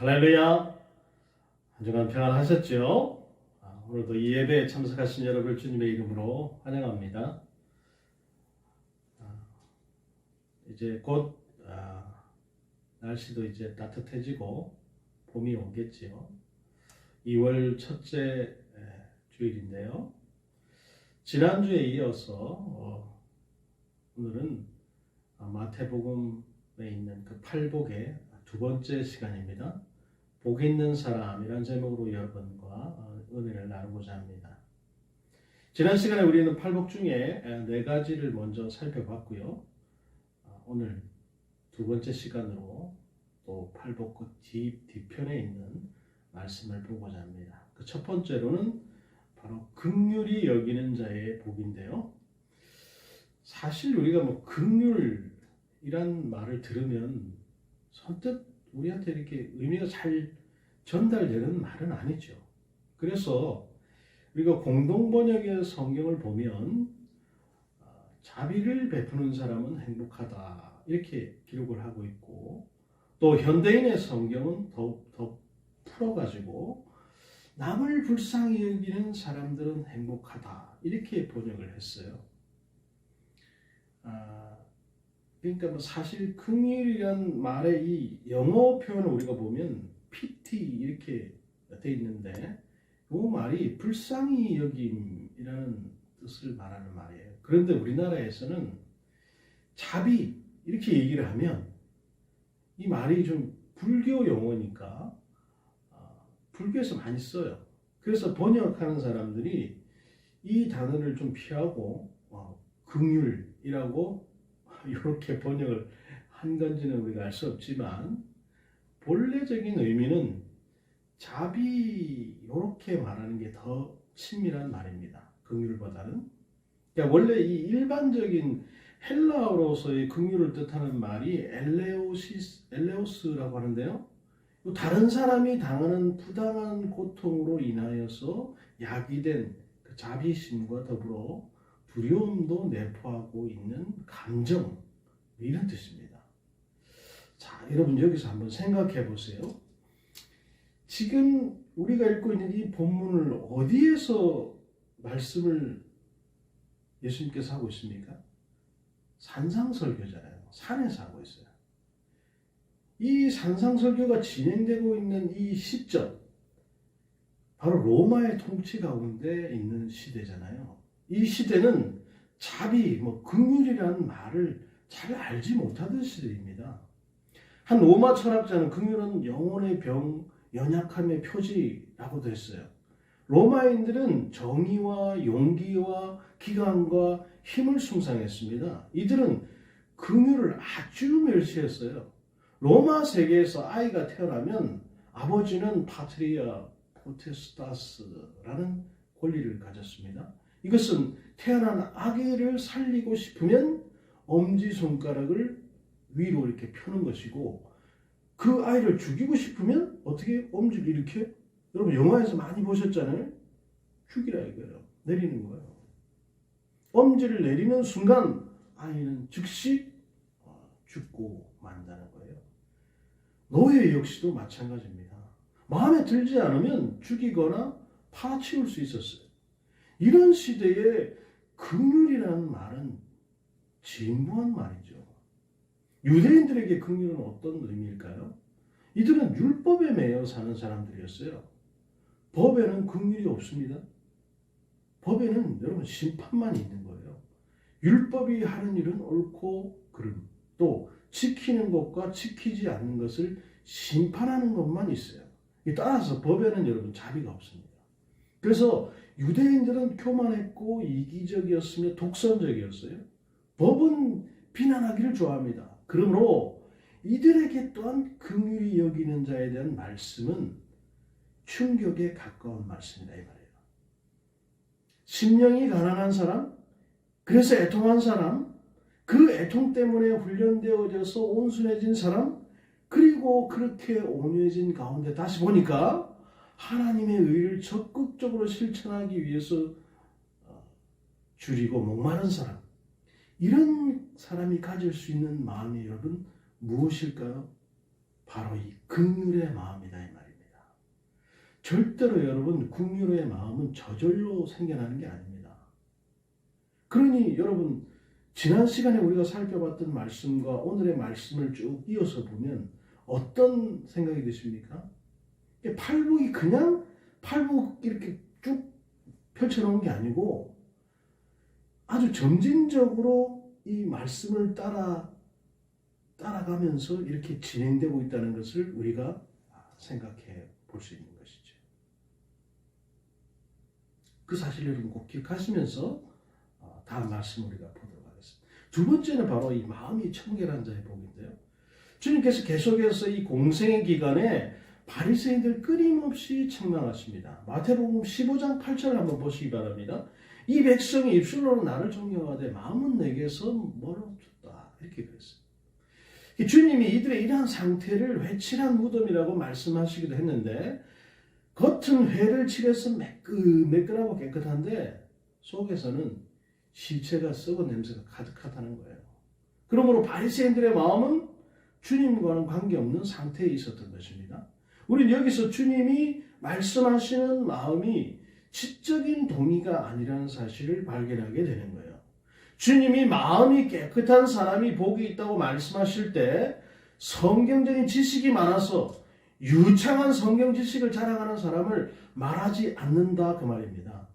할렐루야. 한 주간 평안하셨죠? 오늘도 이 예배에 참석하신 여러분을 주님의 이름으로 환영합니다. 이제 곧 날씨도 이제 따뜻해지고 봄이 오겠지요. 2월 첫째 주일인데요. 지난주에 이어서 오늘은 마태복음에 있는 그 팔복의 두 번째 시간입니다. 복 있는 사람이라는 제목으로 여러분과 은혜를 나누고자 합니다. 지난 시간에 우리는 팔복 중에 네 가지를 먼저 살펴봤고요. 오늘 두 번째 시간으로 또 팔복 그 뒤편에 있는 말씀을 보고자 합니다. 그 첫 번째로는 바로 긍휼히 여기는 자의 복인데요. 사실 우리가 긍휼이란 말을 들으면 선뜻 우리한테 이렇게 의미가 잘 전달되는 말은 아니죠. 그래서 우리가 공동번역의 성경을 보면 자비를 베푸는 사람은 행복하다 이렇게 기록을 하고 있고, 또 현대인의 성경은 더 풀어가지고 남을 불쌍히 여기는 사람들은 행복하다 이렇게 번역을 했어요. 그러니까 사실 긍휼이란 말의 이 영어 표현을 우리가 보면 pity 이렇게 돼 있는데 이 말이 불쌍히 여김이라는 뜻을 말하는 말이에요. 그런데 우리나라에서는 자비 이렇게 얘기를 하면 이 말이 좀 불교 용어니까 불교에서 많이 써요. 그래서 번역하는 사람들이 이 단어를 좀 피하고 긍휼이라고 이렇게 번역을 한 건지는 우리가 알 수 없지만 본래적인 의미는 자비 이렇게 말하는 게 더 친밀한 말입니다. 긍휼보다는. 그러니까 원래 이 일반적인 헬라어로서의 긍휼을 뜻하는 말이 엘레오스라고 하는데요. 다른 사람이 당하는 부당한 고통으로 인하여서 야기된 그 자비심과 더불어 두려움도 내포하고 있는 감정, 이런 뜻입니다. 자, 여러분 여기서 한번 생각해 보세요. 지금 우리가 읽고 있는 이 본문을 어디에서 말씀을 예수님께서 하고 있습니까? 산상설교잖아요. 산에서 하고 있어요. 이 산상설교가 진행되고 있는 이 시점, 바로 로마의 통치 가운데 있는 시대잖아요. 이 시대는 자비, 긍휼이라는 말을 잘 알지 못하던 시대입니다. 한 로마 철학자는 긍휼은 영혼의 병, 연약함의 표지라고도 했어요. 로마인들은 정의와 용기와 기강과 힘을 숭상했습니다. 이들은 긍휼을 아주 멸시했어요. 로마 세계에서 아이가 태어나면 아버지는 파트리아 포테스타스라는 권리를 가졌습니다. 이것은 태어난 아기를 살리고 싶으면 엄지손가락을 위로 이렇게 펴는 것이고, 그 아이를 죽이고 싶으면 어떻게 엄지를 이렇게, 여러분 영화에서 많이 보셨잖아요. 죽이라 이거예요. 내리는 거예요. 엄지를 내리는 순간 아이는 즉시 죽고 만다는 거예요. 노예 역시도 마찬가지입니다. 마음에 들지 않으면 죽이거나 파치울 수 있었어요. 이런 시대에 긍휼이라는 말은 진부한 말이죠. 유대인들에게 긍휼은 어떤 의미일까요? 이들은 율법에 매여 사는 사람들이었어요. 법에는 긍휼이 없습니다. 법에는 여러분 심판만 있는 거예요. 율법이 하는 일은 옳고 그름, 또 지키는 것과 지키지 않는 것을 심판하는 것만 있어요. 따라서 법에는 여러분 자비가 없습니다. 그래서 유대인들은 교만했고 이기적이었으며 독선적이었어요. 법은 비난하기를 좋아합니다. 그러므로 이들에게 또한 긍휼히 여기는 자에 대한 말씀은 충격에 가까운 말씀이다 이 말이에요. 심령이 가난한 사람, 그래서 애통한 사람, 그 애통 때문에 훈련되어져서 온순해진 사람, 그리고 그렇게 온유해진 가운데 다시 보니까 하나님의 의를 적극적으로 실천하기 위해서 줄이고 목마른 사람, 이런 사람이 가질 수 있는 마음이 여러분 무엇일까요? 바로 이 긍휼의 마음이다 이 말입니다. 절대로 여러분 긍휼의 마음은 저절로 생겨나는 게 아닙니다. 그러니 여러분 지난 시간에 우리가 살펴봤던 말씀과 오늘의 말씀을 쭉 이어서 보면 어떤 생각이 드십니까? 팔복이 그냥 팔복 이렇게 쭉 펼쳐놓은 게 아니고 아주 점진적으로 이 말씀을 따라가면서 이렇게 진행되고 있다는 것을 우리가 생각해 볼 수 있는 것이죠. 그 사실을 여러분 꼭 기억하시면서 다음 말씀 우리가 보도록 하겠습니다. 두 번째는 바로 이 마음이 청결한 자의 복인데요. 주님께서 계속해서 이 공생의 기간에 바리새인들 끊임없이 책망하십니다. 마태복음 15장 8절을 한번 보시기 바랍니다. 이 백성이 입술로는 나를 존경하되 마음은 내게서 멀어졌다. 이렇게 그랬어요. 주님이 이들의 이러한 상태를 회칠한 무덤이라고 말씀하시기도 했는데 겉은 회를 칠해서 매끈하고 깨끗한데 속에서는 실체가 썩은 냄새가 가득하다는 거예요. 그러므로 바리새인들의 마음은 주님과는 관계없는 상태에 있었던 것입니다. 우리는 여기서 주님이 말씀하시는 마음이 지적인 동의가 아니라는 사실을 발견하게 되는 거예요. 주님이 마음이 깨끗한 사람이 복이 있다고 말씀하실 때 성경적인 지식이 많아서 유창한 성경 지식을 자랑하는 사람을 말하지 않는다 그 말입니다.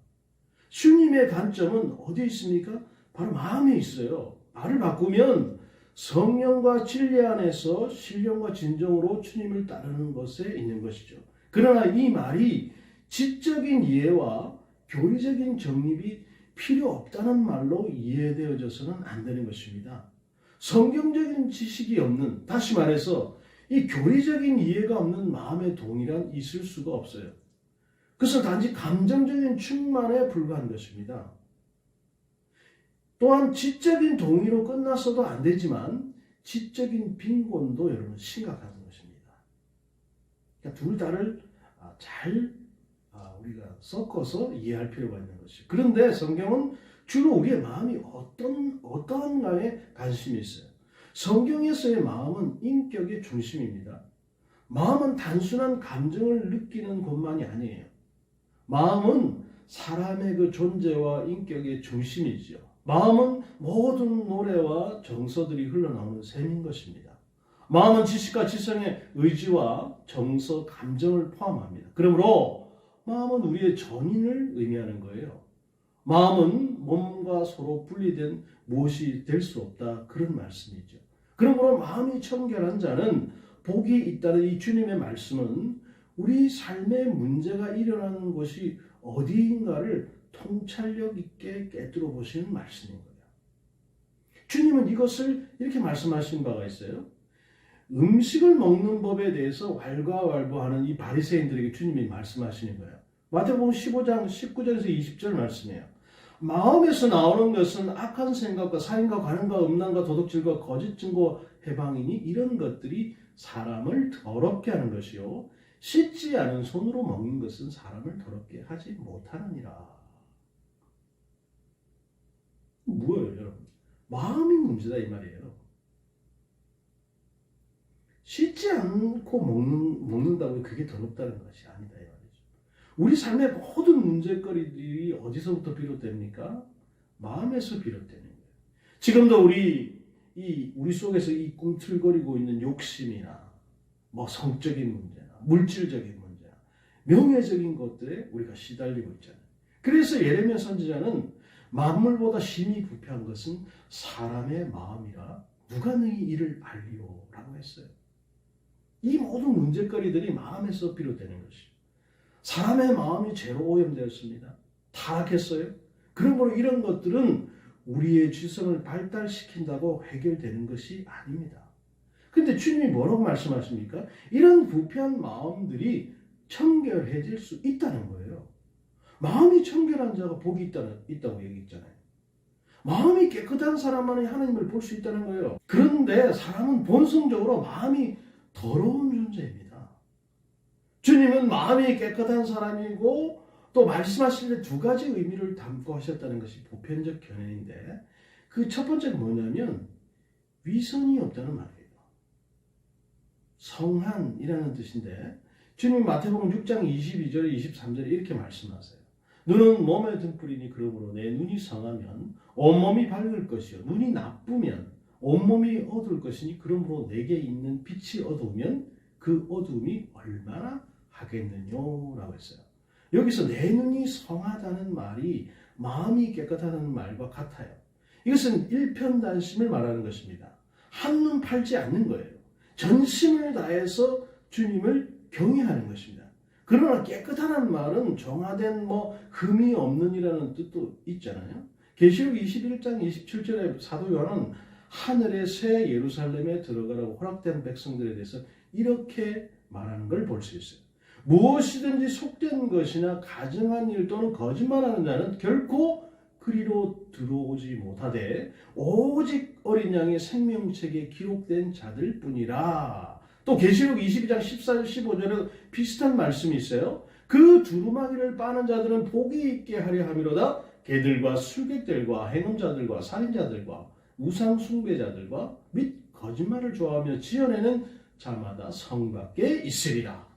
주님의 관점은 어디에 있습니까? 바로 마음에 있어요. 말을 바꾸면 성령과 진리 안에서 신령과 진정으로 주님을 따르는 것에 있는 것이죠. 그러나 이 말이 지적인 이해와 교리적인 정립이 필요 없다는 말로 이해되어져서는 안 되는 것입니다. 성경적인 지식이 없는, 다시 말해서 이 교리적인 이해가 없는 마음의 동의란 있을 수가 없어요. 그래서 단지 감정적인 충만에 불과한 것입니다. 또한 지적인 동의로 끝났어도 안 되지만 지적인 빈곤도 여러분 심각한 것입니다. 그러니까 둘 다를 잘 우리가 섞어서 이해할 필요가 있는 것이죠. 그런데 성경은 주로 우리의 마음이 어떠한가에 관심이 있어요. 성경에서의 마음은 인격의 중심입니다. 마음은 단순한 감정을 느끼는 것만이 아니에요. 마음은 사람의 그 존재와 인격의 중심이죠. 마음은 모든 노래와 정서들이 흘러나오는 셈인 것입니다. 마음은 지식과 지성의 의지와 정서, 감정을 포함합니다. 그러므로 마음은 우리의 전인을 의미하는 거예요. 마음은 몸과 서로 분리된 무엇이 될 수 없다. 그런 말씀이죠. 그러므로 마음이 청결한 자는 복이 있다는 이 주님의 말씀은 우리 삶에 문제가 일어나는 것이 어디인가를 통찰력 있게 깨뜨려 보시는 말씀인 거예요. 주님은 이것을 이렇게 말씀하신 바가 있어요. 음식을 먹는 법에 대해서 왈가왈부하는 이 바리새인들에게 주님이 말씀하시는 거예요. 마태복음 15장 19절에서 20절 말씀이에요. 마음에서 나오는 것은 악한 생각과 살인과 간음과 음란과 도둑질과 거짓 증거 해방이니 이런 것들이 사람을 더럽게 하는 것이요 씻지 않은 손으로 먹는 것은 사람을 더럽게 하지 못하느니라. 뭐예요 여러분? 마음이 문제다 이 말이에요. 씻지 않고 먹는다고 그게 더럽다는 것이 아니다 이 말이죠. 우리 삶의 모든 문제거리들이 어디서부터 비롯됩니까? 마음에서 비롯되는 거예요. 지금도 우리 속에서 이 꿈틀거리고 있는 욕심이나 뭐 성적인 문제나 물질적인 문제나 명예적인 것들에 우리가 시달리고 있잖아요. 그래서 예레미야 선지자는 만물보다 심히 부패한 것은 사람의 마음이라 누가 너희 이를 알리오 라고 했어요. 이 모든 문제거리들이 마음에서 비롯되는 것이죠. 사람의 마음이 죄로 오염되었습니다. 타락했어요. 그러므로 이런 것들은 우리의 지성을 발달시킨다고 해결되는 것이 아닙니다. 그런데 주님이 뭐라고 말씀하십니까? 이런 부패한 마음들이 청결해질 수 있다는 거예요. 마음이 청결한 자가 복이 있다고 얘기했잖아요. 마음이 깨끗한 사람만이 하나님을 볼 수 있다는 거예요. 그런데 사람은 본성적으로 마음이 더러운 존재입니다. 주님은 마음이 깨끗한 사람이고 또 말씀하실 때 두 가지 의미를 담고 하셨다는 것이 보편적 견해인데 그 첫 번째는 뭐냐면 위선이 없다는 말이에요. 성한이라는 뜻인데 주님 마태복음 6장 22절 23절에 이렇게 말씀하세요. 눈은 몸의 등불이니 그러므로 내 눈이 성하면 온몸이 밝을 것이요 눈이 나쁘면 온몸이 어두울 것이니 그러므로 내게 있는 빛이 어두우면 그 어두움이 얼마나 하겠느냐라고 했어요. 여기서 내 눈이 성하다는 말이 마음이 깨끗하다는 말과 같아요. 이것은 일편단심을 말하는 것입니다. 한눈 팔지 않는 거예요. 전심을 다해서 주님을 경외하는 것입니다. 그러나 깨끗하다는 말은 정화된 흠이 없는이라는 뜻도 있잖아요. 계시록 21장 27절에 사도 요한은 하늘의 새 예루살렘에 들어가라고 허락된 백성들에 대해서 이렇게 말하는 걸 볼 수 있어요. 무엇이든지 속된 것이나 가증한 일 또는 거짓말하는 자는 결코 그리로 들어오지 못하되 오직 어린 양의 생명책에 기록된 자들 뿐이라. 또 계시록 22장 14절 15절에 비슷한 말씀이 있어요. 그 두루마기를 빠는 자들은 복이 있게 하려 함이로다. 개들과 술객들과 행음자들과 살인자들과 우상 숭배자들과 및 거짓말을 좋아하며 지어내는 자마다 성 밖에 있으리라.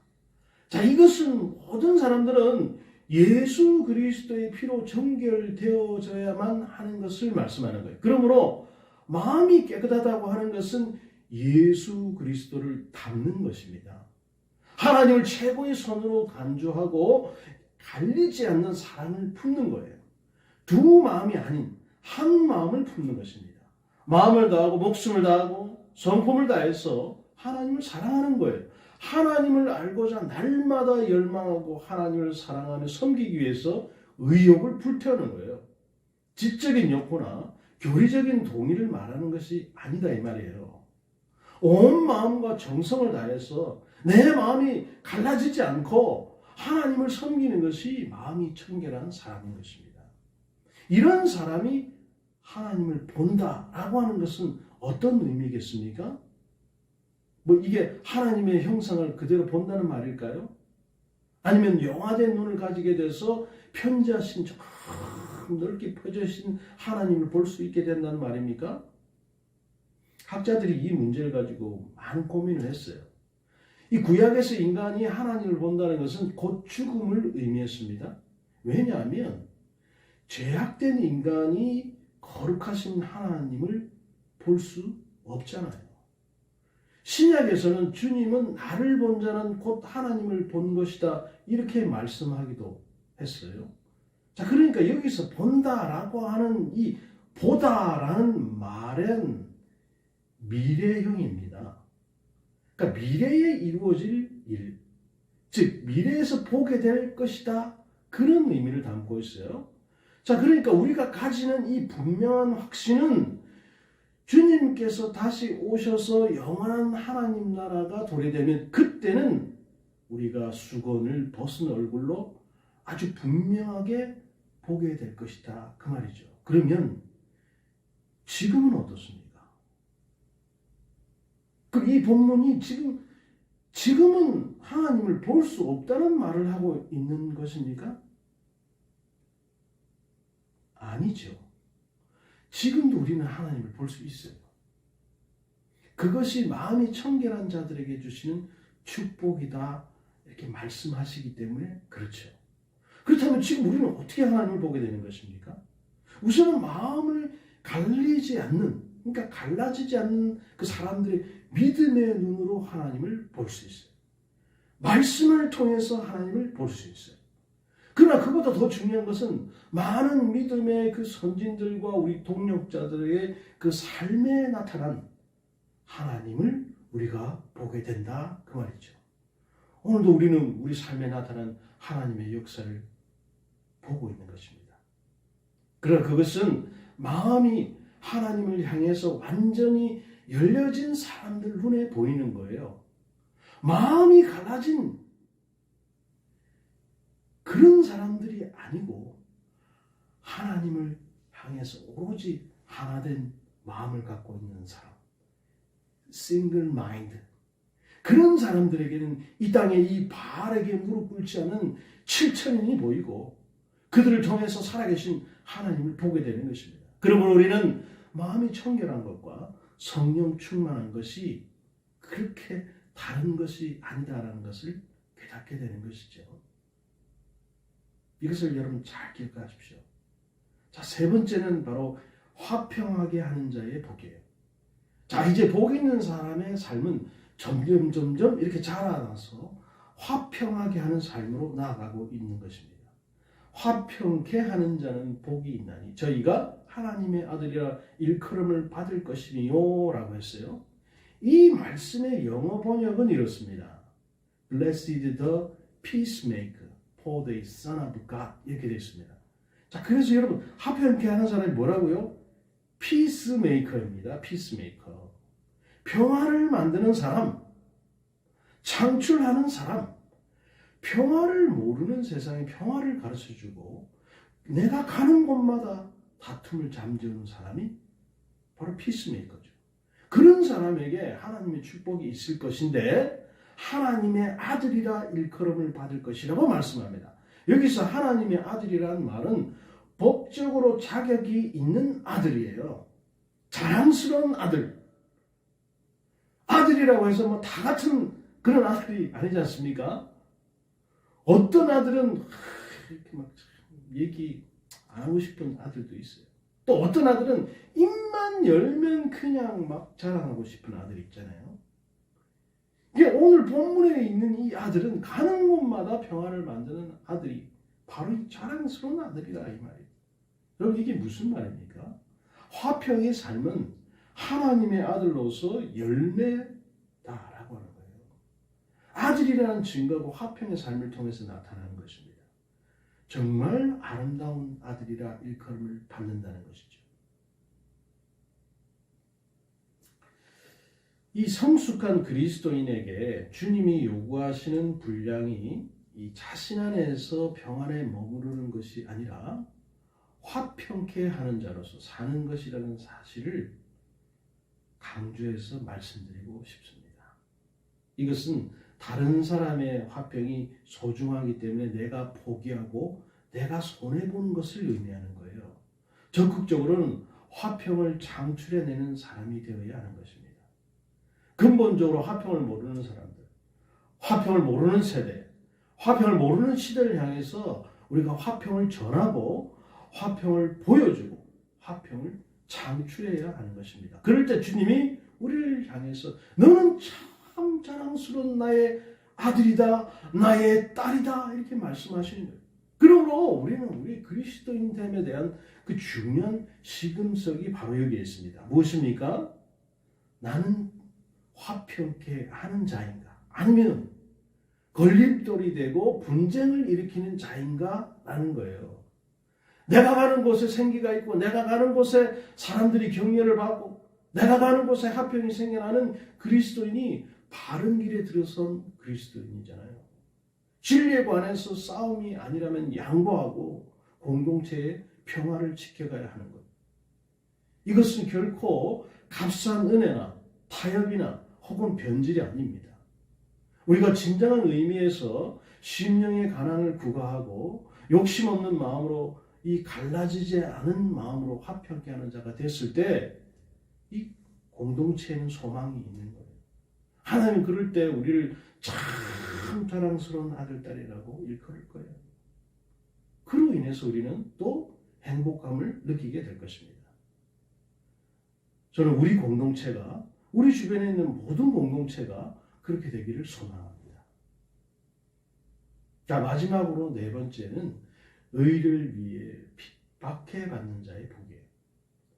자, 이것은 모든 사람들은 예수 그리스도의 피로 정결되어져야만 하는 것을 말씀하는 거예요. 그러므로 마음이 깨끗하다고 하는 것은 예수 그리스도를 닮는 것입니다. 하나님을 최고의 선으로 간주하고 갈리지 않는 사랑을 품는 거예요. 두 마음이 아닌 한 마음을 품는 것입니다. 마음을 다하고 목숨을 다하고 성품을 다해서 하나님을 사랑하는 거예요. 하나님을 알고자 날마다 열망하고 하나님을 사랑하며 섬기기 위해서 의욕을 불태우는 거예요. 지적인 욕구나 교리적인 동의를 말하는 것이 아니다 이 말이에요. 온 마음과 정성을 다해서 내 마음이 갈라지지 않고 하나님을 섬기는 것이 마음이 청결한 사람인 것입니다. 이런 사람이 하나님을 본다라고 하는 것은 어떤 의미겠습니까? 이게 하나님의 형상을 그대로 본다는 말일까요? 아니면 영화된 눈을 가지게 돼서 편지하신 저 넓게 펴져신 하나님을 볼 수 있게 된다는 말입니까? 학자들이 이 문제를 가지고 많은 고민을 했어요. 이 구약에서 인간이 하나님을 본다는 것은 곧 죽음을 의미했습니다. 왜냐하면 죄악된 인간이 거룩하신 하나님을 볼 수 없잖아요. 신약에서는 주님은 나를 본 자는 곧 하나님을 본 것이다 이렇게 말씀하기도 했어요. 자, 그러니까 여기서 본다라고 하는 이 보다라는 말은 미래형입니다. 그러니까 미래에 이루어질 일, 즉 미래에서 보게 될 것이다 그런 의미를 담고 있어요. 자, 그러니까 우리가 가지는 이 분명한 확신은 주님께서 다시 오셔서 영원한 하나님 나라가 도래되면 그때는 우리가 수건을 벗은 얼굴로 아주 분명하게 보게 될 것이다 그 말이죠. 그러면 지금은 어떻습니까? 그럼 이 본문이 지금은 하나님을 볼 수 없다는 말을 하고 있는 것입니까? 아니죠. 지금도 우리는 하나님을 볼 수 있어요. 그것이 마음이 청결한 자들에게 주시는 축복이다 이렇게 말씀하시기 때문에 그렇죠. 그렇다면 지금 우리는 어떻게 하나님을 보게 되는 것입니까? 우선은 마음을 갈리지 않는, 그러니까 갈라지지 않는 그 사람들의 믿음의 눈으로 하나님을 볼 수 있어요. 말씀을 통해서 하나님을 볼 수 있어요. 그러나 그보다 더 중요한 것은 많은 믿음의 그 선진들과 우리 동력자들의 그 삶에 나타난 하나님을 우리가 보게 된다 그 말이죠. 오늘도 우리는 우리 삶에 나타난 하나님의 역사를 보고 있는 것입니다. 그러나 그것은 마음이 하나님을 향해서 완전히 열려진 사람들 눈에 보이는 거예요. 마음이 갈라진 그런 사람들이 아니고 하나님을 향해서 오로지 하나된 마음을 갖고 있는 사람, single mind. 그런 사람들에게는 이 땅에 이 바알에게 무릎 꿇지 않은 7천인이 보이고 그들을 통해서 살아계신 하나님을 보게 되는 것입니다. 그러므로 우리는 마음이 청결한 것과 성령 충만한 것이 그렇게 다른 것이 아니다라는 것을 깨닫게 되는 것이죠. 이것을 여러분 잘 기억하십시오. 자, 세 번째는 바로 화평하게 하는 자의 복이에요. 자, 이제 복 있는 사람의 삶은 점점 이렇게 자라나서 화평하게 하는 삶으로 나아가고 있는 것입니다. 화평케 하는 자는 복이 있나니 저희가 하나님의 아들이라 일컬음을 받을 것이니요 라고 했어요. 이 말씀의 영어 번역은 이렇습니다. Blessed the peacemaker, for the son of God 이렇게 되어 있습니다. 자, 그래서 여러분 화평케 하는 사람이 뭐라고요? peacemaker입니다. peacemaker. 평화를 만드는 사람, 창출하는 사람, 평화를 모르는 세상에 평화를 가르쳐주고 내가 가는 곳마다 다툼을 잠재우는 사람이 바로 피스메이커죠. 그런 사람에게 하나님의 축복이 있을 것인데 하나님의 아들이라 일컬음을 받을 것이라고 말씀합니다. 여기서 하나님의 아들이라는 말은 법적으로 자격이 있는 아들이에요. 자랑스러운 아들. 아들이라고 해서 뭐 다 같은 그런 아들이 아니지 않습니까? 어떤 아들은 이렇게 막 얘기 안 하고 싶은 아들도 있어요. 또 어떤 아들은 입만 열면 그냥 막 자랑하고 싶은 아들이 있잖아요. 이게 오늘 본문에 있는 이 아들은 가는 곳마다 평화를 만드는 아들이 바로 이 자랑스러운 아들이다 이 말이에요. 여러분 이게 무슨 말입니까? 화평의 삶은 하나님의 아들로서 열매다라고 하는 거예요. 아들이라는 증거고 화평의 삶을 통해서 나타나는 것입니다. 정말 아름다운 아들이라 일컬음을 받는다는 것이죠. 이 성숙한 그리스도인에게 주님이 요구하시는 분량이 이 자신 안에서 평안에 머무르는 것이 아니라 화평케 하는 자로서 사는 것이라는 사실을 강조해서 말씀드리고 싶습니다. 이것은 다른 사람의 화평이 소중하기 때문에 내가 포기하고 내가 손해보는 것을 의미하는 거예요. 적극적으로는 화평을 창출해내는 사람이 되어야 하는 것입니다. 근본적으로 화평을 모르는 사람들, 화평을 모르는 세대, 화평을 모르는 시대를 향해서 우리가 화평을 전하고 화평을 보여주고 화평을 창출해야 하는 것입니다. 그럴 때 주님이 우리를 향해서 너는 참 자랑스러운 나의 아들이다, 나의 딸이다 이렇게 말씀하시는 거예요. 그러므로 우리는 우리 그리스도인됨에 대한 그 중요한 시금석이 바로 여기에 있습니다. 무엇입니까? 나는 화평케 하는 자인가? 아니면 걸림돌이 되고 분쟁을 일으키는 자인가? 라는 거예요. 내가 가는 곳에 생기가 있고 내가 가는 곳에 사람들이 격려를 받고 내가 가는 곳에 화평이 생겨나는 그리스도인이 바른 길에 들어선 그리스도인이잖아요. 진리에 관해서 싸움이 아니라면 양보하고 공동체의 평화를 지켜가야 하는 것. 이것은 결코 값싼 은혜나 타협이나 혹은 변질이 아닙니다. 우리가 진정한 의미에서 심령의 가난을 구가하고 욕심 없는 마음으로 이 갈라지지 않은 마음으로 화평케 하는 자가 됐을 때 이 공동체에는 소망이 있는 거예요. 하나님 그럴 때 우리를 참 자랑스러운 아들, 딸이라고 일컬을 거예요. 그로 인해서 우리는 또 행복감을 느끼게 될 것입니다. 저는 우리 공동체가 우리 주변에 있는 모든 공동체가 그렇게 되기를 소망합니다. 자, 마지막으로 네 번째는 의를 위해 핍박해 받는 자의 복이에요.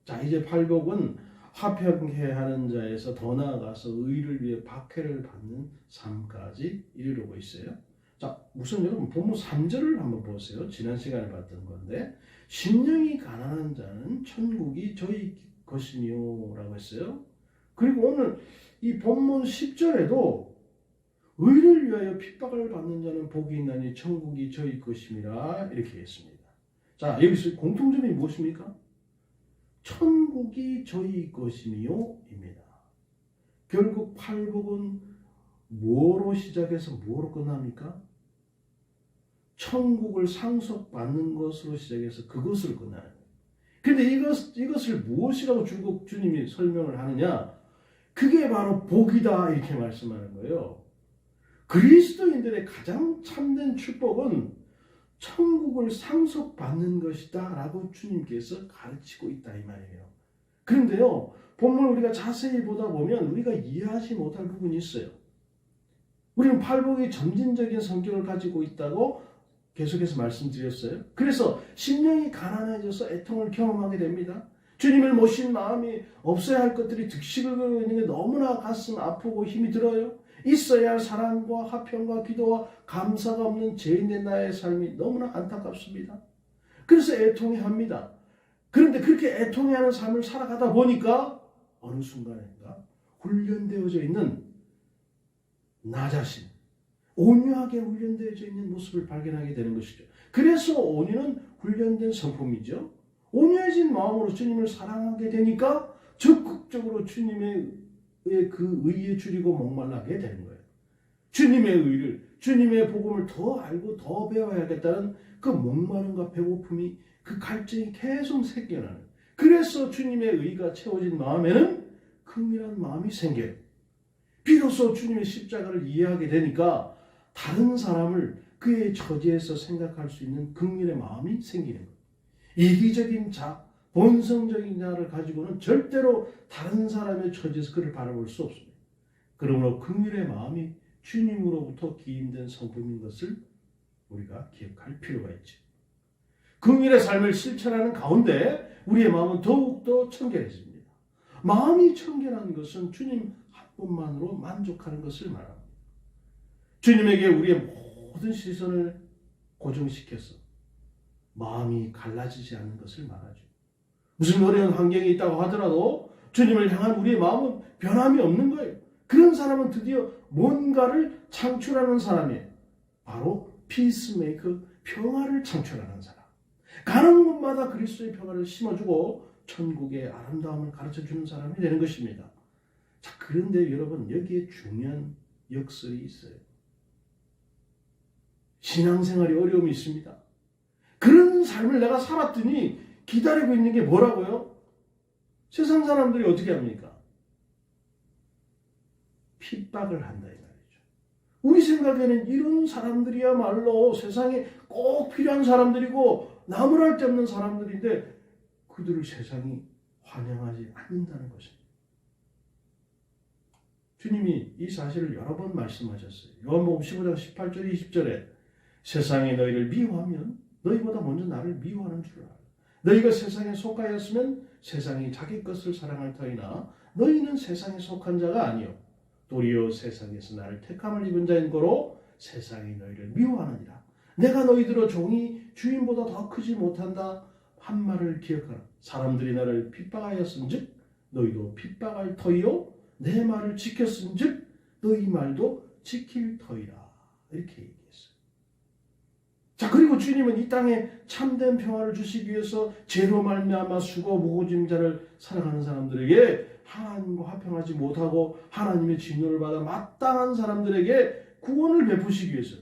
자, 이제 팔복은 화평케 하는 자에서 더 나아가서 의를 위해 박해를 받는 삶까지 이르르고 있어요. 자, 우선 여러분 본문 3절을 한번 보세요. 지난 시간에 봤던 건데 심령이 가난한 자는 천국이 저희 것이니요 라고 했어요. 그리고 오늘 이 본문 10절에도 의를 위하여 핍박을 받는 자는 복이 있나니 천국이 저희 것임이라 이렇게 했습니다. 자, 여기서 공통점이 무엇입니까? 천국이 저희 것이니요 입니다. 결국 팔복은 뭐로 시작해서 뭐로 끝납니까? 천국을 상속받는 것으로 시작해서 그것으로 끝나는 거예요. 그런데 이것을 무엇이라고 주님이 설명을 하느냐? 그게 바로 복이다 이렇게 말씀하는 거예요. 그리스도인들의 가장 참된 축복은 천국을 상속받는 것이다 라고 주님께서 가르치고 있다 이 말이에요. 그런데요, 본문을 우리가 자세히 보다 보면 우리가 이해하지 못할 부분이 있어요. 우리는 팔복이 점진적인 성격을 가지고 있다고 계속해서 말씀드렸어요. 그래서 심령이 가난해져서 애통을 경험하게 됩니다. 주님을 모신 마음이 없어야 할 것들이 득식을 거리고 있는 게 너무나 가슴 아프고 힘이 들어요. 있어야 할 사랑과 화평과 기도와 감사가 없는 죄인된 나의 삶이 너무나 안타깝습니다. 그래서 애통해합니다. 그런데 그렇게 애통해하는 삶을 살아가다 보니까 어느 순간인가 훈련되어져 있는 나 자신, 온유하게 훈련되어져 있는 모습을 발견하게 되는 것이죠. 그래서 온유는 훈련된 성품이죠. 온유해진 마음으로 주님을 사랑하게 되니까 적극적으로 주님의 그 의에 줄이고 목말라게 되는 거예요. 주님의 의를, 주님의 복음을 더 알고 더 배워야겠다는 그 목마름과 배고픔이, 그 갈증이 계속 생겨나는. 그래서 주님의 의가 채워진 마음에는 긍휼한 마음이 생겨요. 비로소 주님의 십자가를 이해하게 되니까 다른 사람을 그의 처지에서 생각할 수 있는 긍휼의 마음이 생기는 거예요. 이기적인 자, 본성적인 자를 가지고는 절대로 다른 사람의 처지에서 그를 바라볼 수 없습니다. 그러므로 긍휼의 마음이 주님으로부터 기인된 성품인 것을 우리가 기억할 필요가 있죠. 긍휼의 삶을 실천하는 가운데 우리의 마음은 더욱더 청결해집니다. 마음이 청결한 것은 주님 한 분만으로 만족하는 것을 말합니다. 주님에게 우리의 모든 시선을 고정시켜서 마음이 갈라지지 않는 것을 말하죠. 무슨 어려운 환경이 있다고 하더라도 주님을 향한 우리의 마음은 변함이 없는 거예요. 그런 사람은 드디어 뭔가를 창출하는 사람이에요. 바로 피스메이커, 평화를 창출하는 사람. 가는 곳마다 그리스도의 평화를 심어주고 천국의 아름다움을 가르쳐주는 사람이 되는 것입니다. 자, 그런데 여러분, 여기에 중요한 역설이 있어요. 신앙생활이 어려움이 있습니다. 그런 삶을 내가 살았더니 기다리고 있는 게 뭐라고요? 세상 사람들이 어떻게 합니까? 핍박을 한다 이 말이죠. 우리 생각에는 이런 사람들이야말로 세상에 꼭 필요한 사람들이고 나무랄 데 없는 사람들인데 그들을 세상이 환영하지 않는다는 것입니다. 주님이 이 사실을 여러 번 말씀하셨어요. 요한복음 15장 18절 20절에 세상이 너희를 미워하면 너희보다 먼저 나를 미워하는 줄 알아. 너희가 세상에 속하였으면 세상이 자기 것을 사랑할 터이나 너희는 세상에 속한 자가 아니요 도리어 세상에서 나를 택함을 입은 자인 거로 세상이 너희를 미워하느니라. 내가 너희들의 종이 주인보다 더 크지 못한다 한 말을 기억하라. 사람들이 나를 핍박하였은즉 너희도 핍박할 터이요 내 말을 지켰은즉 너희 말도 지킬 터이라. 이렇게 얘기했어요. 자, 그리고 주님은 이 땅에 참된 평화를 주시기 위해서 죄로 말미암아 수고 무고진 자를 살아가는 사람들에게 하나님과 화평하지 못하고 하나님의 진노를 받아 마땅한 사람들에게 구원을 베푸시기 위해서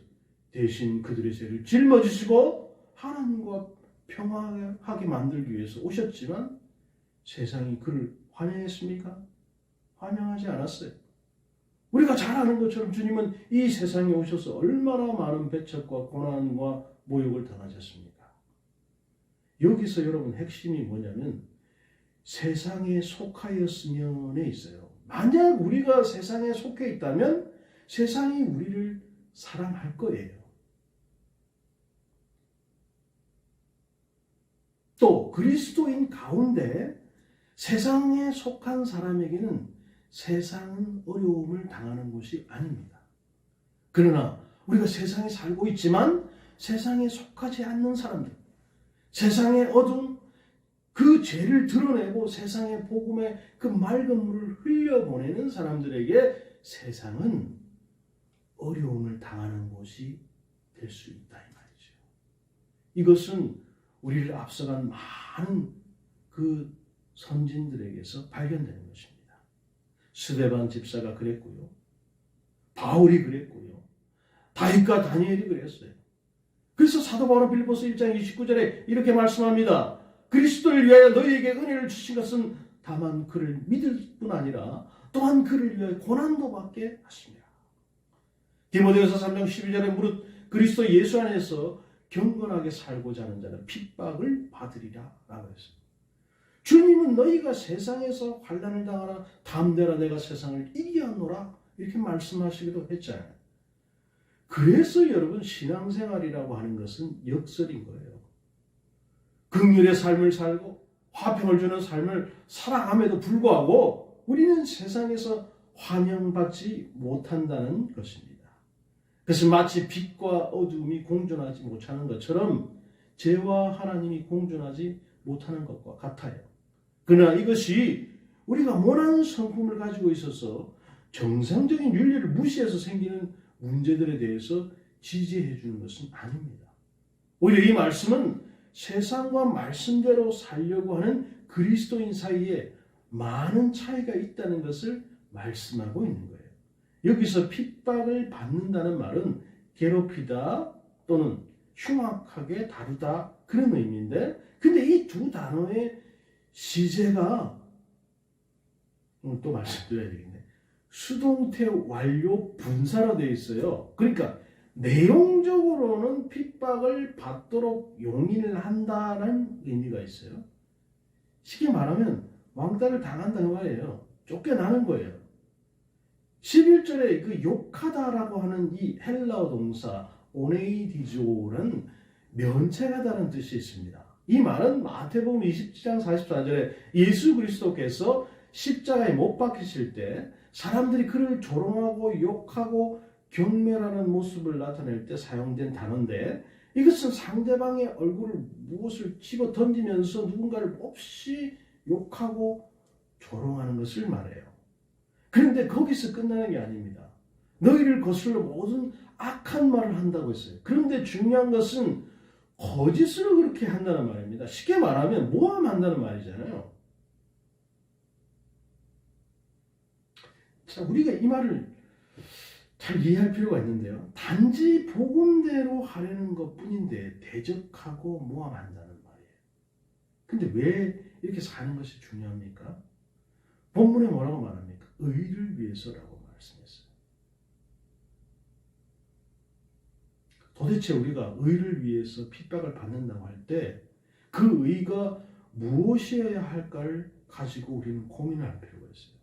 대신 그들의 죄를 짊어지시고 하나님과 평화하게 만들기 위해서 오셨지만 세상이 그를 환영했습니까? 환영하지 않았어요. 우리가 잘 아는 것처럼 주님은 이 세상에 오셔서 얼마나 많은 배척과 고난과 모욕을 당하셨습니까? 여기서 여러분 핵심이 뭐냐면 세상에 속하였으면에 있어요. 만약 우리가 세상에 속해 있다면 세상이 우리를 사랑할 거예요. 또 그리스도인 가운데 세상에 속한 사람에게는 세상은 어려움을 당하는 곳이 아닙니다. 그러나 우리가 세상에 살고 있지만 세상에 속하지 않는 사람들, 세상의 어둠, 그 죄를 드러내고 세상의 복음의 그 맑은 물을 흘려보내는 사람들에게 세상은 어려움을 당하는 곳이 될 수 있다 이 말이죠. 이것은 우리를 앞서간 많은 그 선진들에게서 발견되는 것입니다. 스데반 집사가 그랬고요. 바울이 그랬고요. 다윗과 다니엘이 그랬어요. 그래서 사도 바울은 빌립보서 1장 29절에 이렇게 말씀합니다. 그리스도를 위하여 너희에게 은혜를 주신 것은 다만 그를 믿을 뿐 아니라 또한 그를 위하여 고난도 받게 하시니라. 디모데후서 3장 12절에 무릇 그리스도 예수 안에서 경건하게 살고자 하는 자는 핍박을 받으리라 라고 했습니다. 주님은 너희가 세상에서 환난을 당하나 담대라 내가 세상을 이기었노라 이렇게 말씀하시기도 했잖아요. 그래서 여러분 신앙생활이라고 하는 것은 역설인 거예요. 긍휼의 삶을 살고 화평을 주는 삶을 살아감에도 불구하고 우리는 세상에서 환영받지 못한다는 것입니다. 그것은 마치 빛과 어둠이 공존하지 못하는 것처럼 죄와 하나님이 공존하지 못하는 것과 같아요. 그러나 이것이 우리가 모난 성품을 가지고 있어서 정상적인 윤리를 무시해서 생기는 문제들에 대해서 지지해 주는 것은 아닙니다. 오히려 이 말씀은 세상과 말씀대로 살려고 하는 그리스도인 사이에 많은 차이가 있다는 것을 말씀하고 있는 거예요. 여기서 핍박을 받는다는 말은 괴롭히다 또는 흉악하게 다루다 그런 의미인데, 근데 이 두 단어의 시제가 오늘 또 말씀드려야 되겠네. 수동태 완료 분사로 되어 있어요. 그러니까 내용적으로는 핍박을 받도록 용인을 한다는 의미가 있어요. 쉽게 말하면 왕따를 당한다는 거예요. 쫓겨나는 거예요. 11절에 그 욕하다라고 하는 이 헬라어 동사 오네이디조는 면책하다는 뜻이 있습니다. 이 말은 마태복음 27장 44절에 예수 그리스도께서 십자가에 못 박히실 때 사람들이 그를 조롱하고 욕하고 경멸하는 모습을 나타낼 때 사용된 단어인데, 이것은 상대방의 얼굴을 무엇을 집어 던지면서 누군가를 몹시 욕하고 조롱하는 것을 말해요. 그런데 거기서 끝나는 게 아닙니다. 너희를 거슬러 모든 악한 말을 한다고 했어요. 그런데 중요한 것은 거짓으로 그렇게 한다는 말입니다. 쉽게 말하면 모함한다는 말이잖아요. 자, 우리가 이 말을 잘 이해할 필요가 있는데요. 단지 복음대로 하려는 것뿐인데 대적하고 모함한다는 말이에요. 근데 왜 이렇게 사는 것이 중요합니까? 본문에 뭐라고 말합니까? 의를 위해서라고 말씀했어요. 도대체 우리가 의를 위해서 핍박을 받는다고 할 때 그 의가 무엇이어야 할까를 가지고 우리는 고민할 필요가 있어요.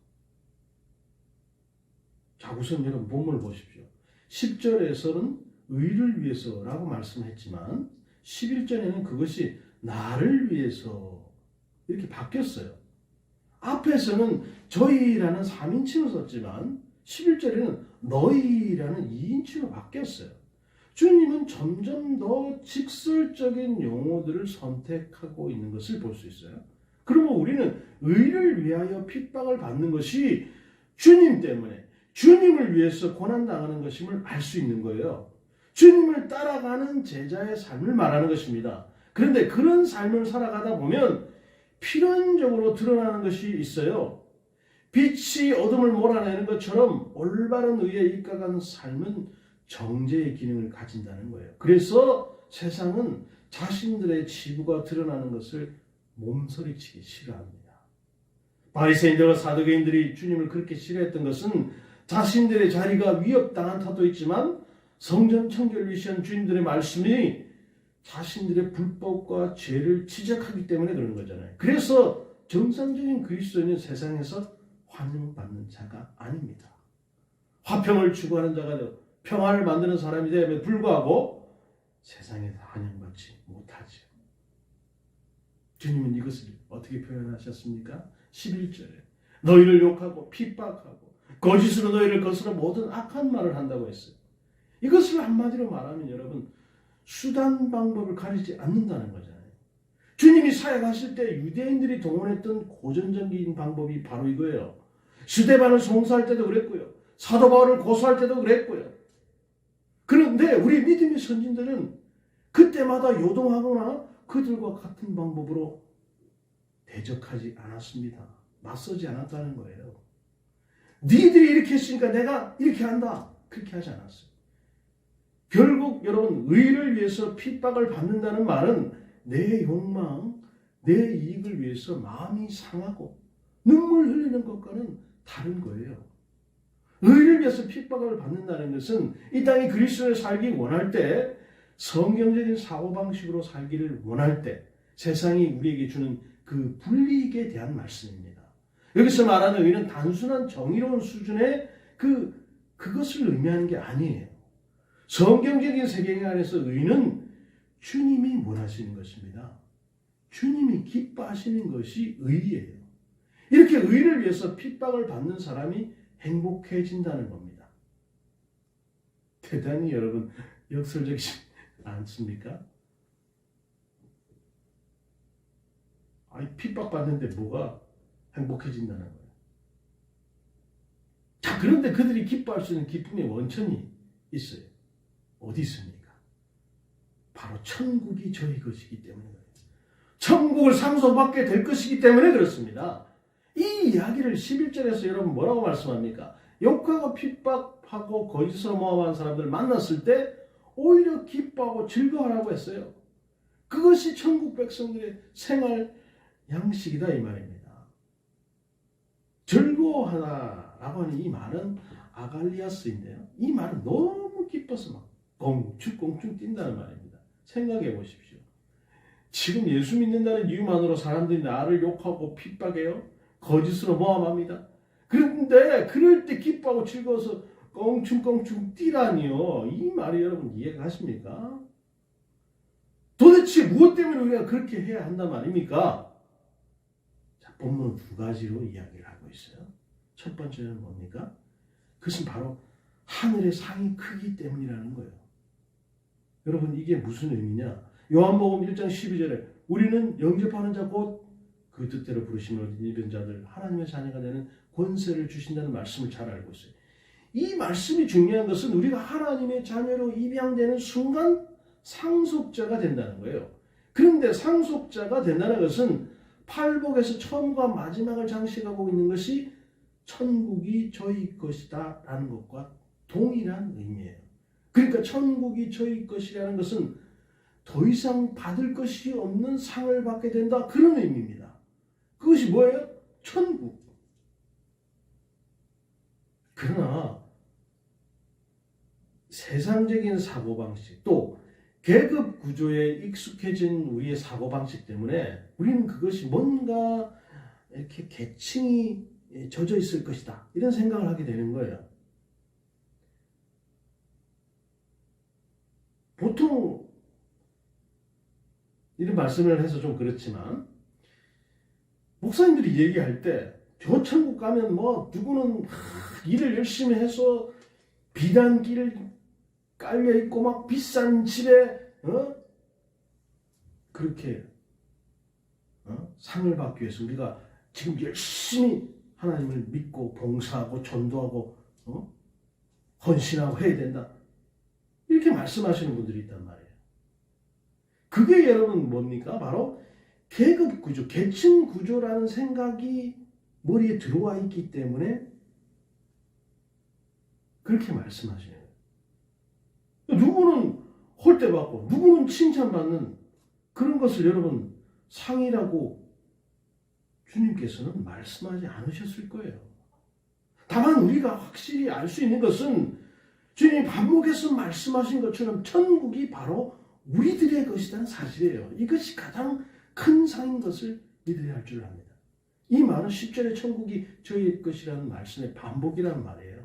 자, 우선 여러분 본문을 보십시오. 10절에서는 의를 위해서라고 말씀했지만 11절에는 그것이 나를 위해서 이렇게 바뀌었어요. 앞에서는 저희라는 3인칭을 썼지만 11절에는 너희라는 2인칭으로 바뀌었어요. 주님은 점점 더 직설적인 용어들을 선택하고 있는 것을 볼 수 있어요. 그러면 우리는 의를 위하여 핍박을 받는 것이 주님 때문에, 주님을 위해서 고난당하는 것임을 알 수 있는 거예요. 주님을 따라가는 제자의 삶을 말하는 것입니다. 그런데 그런 삶을 살아가다 보면 필연적으로 드러나는 것이 있어요. 빛이 어둠을 몰아내는 것처럼 올바른 의에 입각한 삶은 정죄의 기능을 가진다는 거예요. 그래서 세상은 자신들의 치부가 드러나는 것을 몸서리치기 싫어합니다. 바리새인들과 사두개인들이 주님을 그렇게 싫어했던 것은 자신들의 자리가 위협당한 탓도 있지만 성전 청결 위시한 주님들의 말씀이 자신들의 불법과 죄를 지적하기 때문에 그런 거잖아요. 그래서 정상적인 그리스도인은 세상에서 환영받는 자가 아닙니다. 화평을 추구하는 자가 되고 평화를 만드는 사람이 되면 불구하고 세상에서 환영받지 못하죠. 주님은 이것을 어떻게 표현하셨습니까? 11절에 너희를 욕하고 핍박하고 거짓으로 너희를 거스러 모든 악한 말을 한다고 했어요. 이것을 한마디로 말하면 여러분 수단 방법을 가리지 않는다는 거잖아요. 주님이 사역하실 때 유대인들이 동원했던 고전적인 방법이 바로 이거예요. 스데반을 송사할 때도 그랬고요. 사도 바울을 고소할 때도 그랬고요. 그런데 우리 믿음의 선진들은 그때마다 요동하거나 그들과 같은 방법으로 대적하지 않았습니다. 맞서지 않았다는 거예요. 니들이 이렇게 했으니까 내가 이렇게 한다. 그렇게 하지 않았어요. 결국 여러분 의를 위해서 핍박을 받는다는 말은 내 욕망, 내 이익을 위해서 마음이 상하고 눈물 흘리는 것과는 다른 거예요. 의를 위해서 핍박을 받는다는 것은 이 땅에 그리스도를 살기 원할 때, 성경적인 사고방식으로 살기를 원할 때 세상이 우리에게 주는 그 불이익에 대한 말씀입니다. 여기서 말하는 의는 단순한 정의로운 수준의 그것을 의미하는 게 아니에요. 성경적인 세계 안에서 의는 주님이 원하시는 것입니다. 주님이 기뻐하시는 것이 의예요. 이렇게 의를 위해서 핍박을 받는 사람이 행복해진다는 겁니다. 대단히 여러분 역설적이지 않습니까? 아니, 핍박받는데 뭐가 행복해진다는 거예요. 자, 그런데 그들이 기뻐할 수 있는 기쁨의 원천이 있어요. 어디 있습니까? 바로 천국이 저희 것이기 때문에 그래요. 천국을 상속받게 될 것이기 때문에 그렇습니다. 이 이야기를 11절에서 여러분 뭐라고 말씀합니까? 욕하고 핍박하고 거짓으로 모함하는 사람들 만났을 때 오히려 기뻐하고 즐거워하라고 했어요. 그것이 천국 백성들의 생활 양식이다 이 말입니다. 즐거워하라고 하는 이 말은 아갈리아스인데요. 이 말은 너무 기뻐서 막 꽁충꽁충 뛴다는 말입니다. 생각해 보십시오. 지금 예수 믿는다는 이유만으로 사람들이 나를 욕하고 핍박해요. 거짓으로 모함합니다. 그런데 그럴 때 기뻐하고 즐거워서 꽁충꽁충 뛰라니요. 이 말이 여러분 이해가 가십니까? 도대체 무엇 때문에 우리가 그렇게 해야 한단 말입니까? 자, 본문은 두 가지로 이야기를 하고 있어요. 첫 번째는 뭡니까? 그것은 바로 하늘의 상이 크기 때문이라는 거예요. 여러분 이게 무슨 의미냐? 요한복음 1장 12절에 우리는 영접하는 자 곧 그 뜻대로 부르심을 입은 자들 하나님의 자녀가 되는 권세를 주신다는 말씀을 잘 알고 있어요. 이 말씀이 중요한 것은 우리가 하나님의 자녀로 입양되는 순간 상속자가 된다는 거예요. 그런데 상속자가 된다는 것은 팔복에서 처음과 마지막을 장식하고 있는 것이 천국이 저희 것이다 라는 것과 동일한 의미예요. 그러니까 천국이 저희 것이라는 것은 더 이상 받을 것이 없는 상을 받게 된다 그런 의미입니다. 그것이 뭐예요? 천국. 그러나 세상적인 사고방식 또 계급 구조에 익숙해진 우리의 사고방식 때문에 우리는 그것이 뭔가 이렇게 계층이 젖어 있을 것이다 이런 생각을 하게 되는 거예요. 보통 이런 말씀을 해서 좀 그렇지만 목사님들이 얘기할 때 저 천국 가면 뭐 누구는 일을 열심히 해서 비단길 깔려 있고 막 비싼 집에 그렇게 상을 받기 위해서 우리가 지금 열심히 하나님을 믿고 봉사하고 전도하고 헌신하고 해야 된다. 이렇게 말씀하시는 분들이 있단 말이에요. 그게 여러분 뭡니까? 바로 계급 구조, 계층 구조라는 생각이 머리에 들어와 있기 때문에 그렇게 말씀하시는 거예요. 누구는 홀대받고 누구는 칭찬받는 그런 것을 여러분 상이라고 주님께서는 말씀하지 않으셨을 거예요. 다만 우리가 확실히 알 수 있는 것은 주님이 반복해서 말씀하신 것처럼 천국이 바로 우리들의 것이라는 사실이에요. 이것이 가장 큰 상인 것을 믿어야 할 줄 압니다. 이 말은 10절의 천국이 저희의 것이라는 말씀의 반복이라는 말이에요.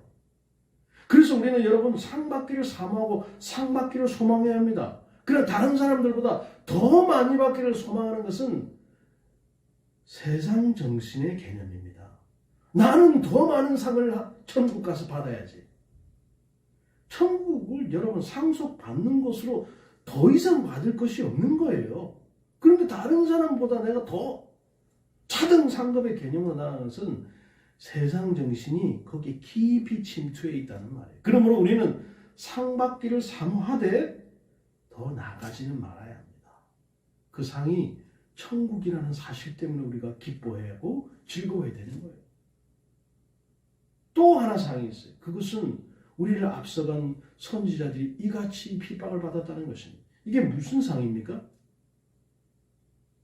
그래서 우리는 여러분 상 받기를 사모하고 상 받기를 소망해야 합니다. 그러나 다른 사람들보다 더 많이 받기를 소망하는 것은 세상 정신의 개념입니다. 나는 더 많은 상을 천국 가서 받아야지. 천국을 여러분 상속받는 것으로 더 이상 받을 것이 없는 거예요. 그런데 다른 사람보다 내가 더 차등 상급의 개념으로 나가는 것은 세상 정신이 거기에 깊이 침투해 있다는 말이에요. 그러므로 우리는 상 받기를 사모하되 더 나아가지는 말아야 합니다. 그 상이 천국이라는 사실 때문에 우리가 기뻐해야 하고 즐거워해야 되는 거예요. 또 하나 상이 있어요. 그것은 우리를 앞서간 선지자들이 이같이 핍박을 받았다는 것입니다. 이게 무슨 상입니까?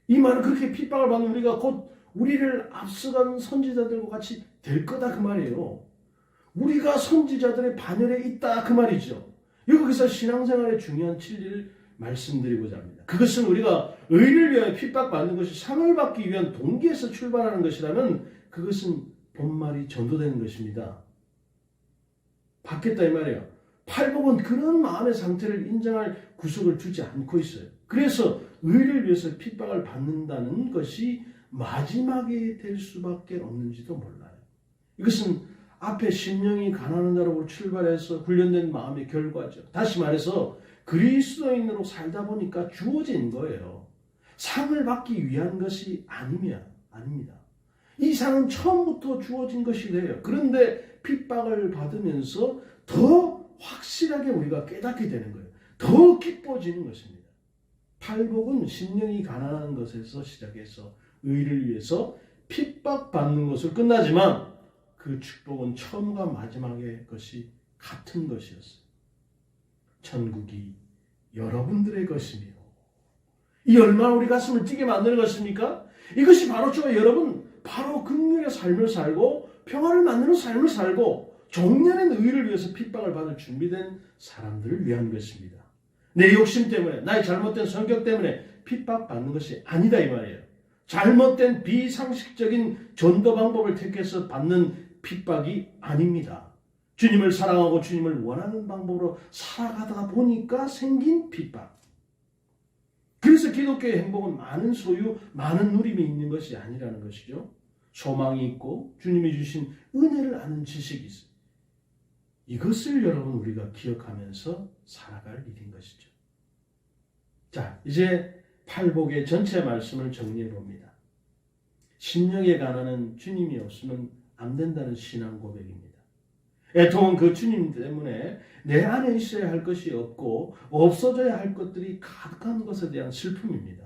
이 말은 그렇게 핍박을 받는 우리가 곧 우리를 앞서간 선지자들과 같이 될 거다 그 말이에요. 우리가 선지자들의 반열에 있다 그 말이죠. 여기서 신앙생활의 중요한 진리를 말씀드리고자 합니다. 그것은 우리가 의를 위하여 핍박받는 것이 상을 받기 위한 동기에서 출발하는 것이라면 그것은 본말이 전도되는 것입니다. 받겠다 이 말이에요. 팔복은 그런 마음의 상태를 인정할 구석을 주지 않고 있어요. 그래서 의를 위해서 핍박을 받는다는 것이 마지막에 될 수밖에 없는지도 몰라요. 이것은 앞에 심령이 가난한 자로 출발해서 훈련된 마음의 결과죠. 다시 말해서 그리스도인으로 살다 보니까 주어진 거예요. 상을 받기 위한 것이 아닙니다. 이 상은 처음부터 주어진 것이 돼요. 그런데 핍박을 받으면서 더 확실하게 우리가 깨닫게 되는 거예요. 더 기뻐지는 것입니다. 팔복은 심령이 가난한 것에서 시작해서 의를 위해서 핍박받는 것으로 끝나지만 그 축복은 처음과 마지막의 것이 같은 것이었어요. 천국이 여러분들의 것이며 이 얼마나 우리 가슴을 뛰게 만드는 것입니까? 이것이 바로 여러분 바로 긍휼의 삶을 살고 평화를 만드는 삶을 살고 종려는 의를 위해서 핍박을 받을 준비된 사람들을 위한 것입니다. 내 욕심 때문에 나의 잘못된 성격 때문에 핍박받는 것이 아니다 이 말이에요. 잘못된 비상식적인 전도 방법을 택해서 받는 핍박이 아닙니다. 주님을 사랑하고 주님을 원하는 방법으로 살아가다 보니까 생긴 핍박. 그래서 기독교의 행복은 많은 소유, 많은 누림이 있는 것이 아니라는 것이죠. 소망이 있고 주님이 주신 은혜를 아는 지식이 있어요. 이것을 여러분 우리가 기억하면서 살아갈 일인 것이죠. 자, 이제 팔복의 전체 말씀을 정리해 봅니다. 심령의 가난은 주님이 없으면 안 된다는 신앙 고백입니다. 애통은 그 주님 때문에 내 안에 있어야 할 것이 없고 없어져야 할 것들이 가득한 것에 대한 슬픔입니다.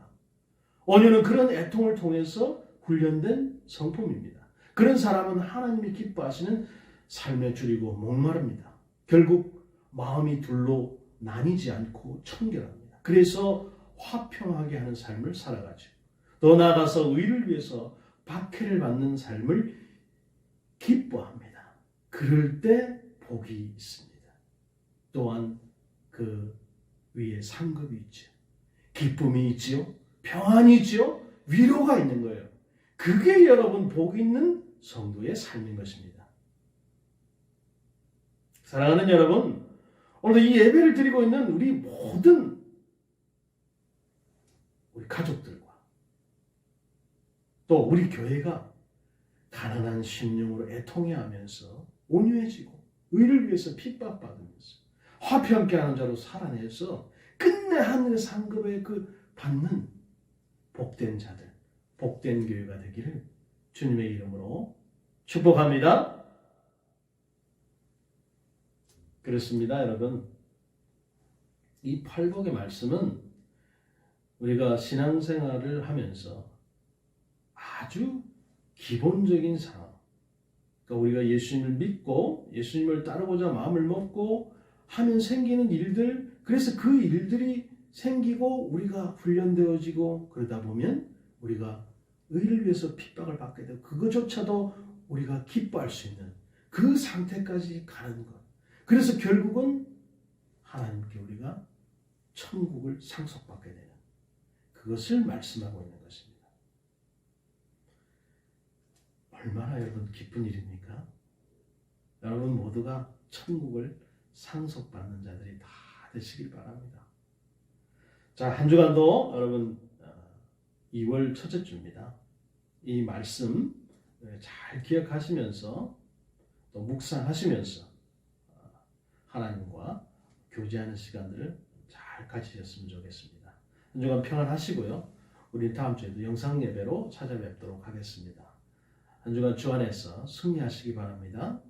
온유는 그런 애통을 통해서 훈련된 성품입니다. 그런 사람은 하나님이 기뻐하시는 삶에 줄이고 목마릅니다. 결국 마음이 둘로 나뉘지 않고 청결합니다. 그래서 화평하게 하는 삶을 살아가죠. 더 나아가서 의를 위해서 박해를 받는 삶을 기뻐합니다. 그럴 때 복이 있습니다. 또한 그 위에 상급이 있죠. 기쁨이 있지요. 평안이 있지요. 위로가 있는 거예요. 그게 여러분 복 있는 성도의 삶인 것입니다. 사랑하는 여러분, 오늘 이 예배를 드리고 있는 우리 모든 우리 가족들과 또 우리 교회가 가난한 심령으로 애통해하면서 온유해지고 의를 위해서 핍박받으면서 화평케 하는 자로 살아내서 끝내 하늘의 상급에 받는 복된 자들, 복된 교회가 되기를 주님의 이름으로 축복합니다. 그렇습니다, 여러분. 이 팔복의 말씀은 우리가 신앙생활을 하면서 아주 기본적인 상황, 그러니까 우리가 예수님을 믿고 예수님을 따르고자 마음을 먹고 하면 생기는 일들, 그래서 그 일들이 생기고 우리가 훈련되어지고 그러다 보면 우리가 의를 위해서 핍박을 받게 되고 그것조차도 우리가 기뻐할 수 있는 그 상태까지 가는 것. 그래서 결국은 하나님께 우리가 천국을 상속받게 되는 그것을 말씀하고 있는 것입니다. 얼마나 여러분 기쁜 일입니까? 여러분 모두가 천국을 상속받는 자들이 다 되시길 바랍니다. 자, 한 주간도 여러분 2월 첫째 주입니다. 이 말씀 잘 기억하시면서 또 묵상하시면서 하나님과 교제하는 시간들을 잘 가지셨으면 좋겠습니다. 한 주간 평안하시고요. 우리 다음 주에도 영상 예배로 찾아뵙도록 하겠습니다. 한 주간 주 안에서 승리하시기 바랍니다.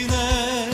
당신의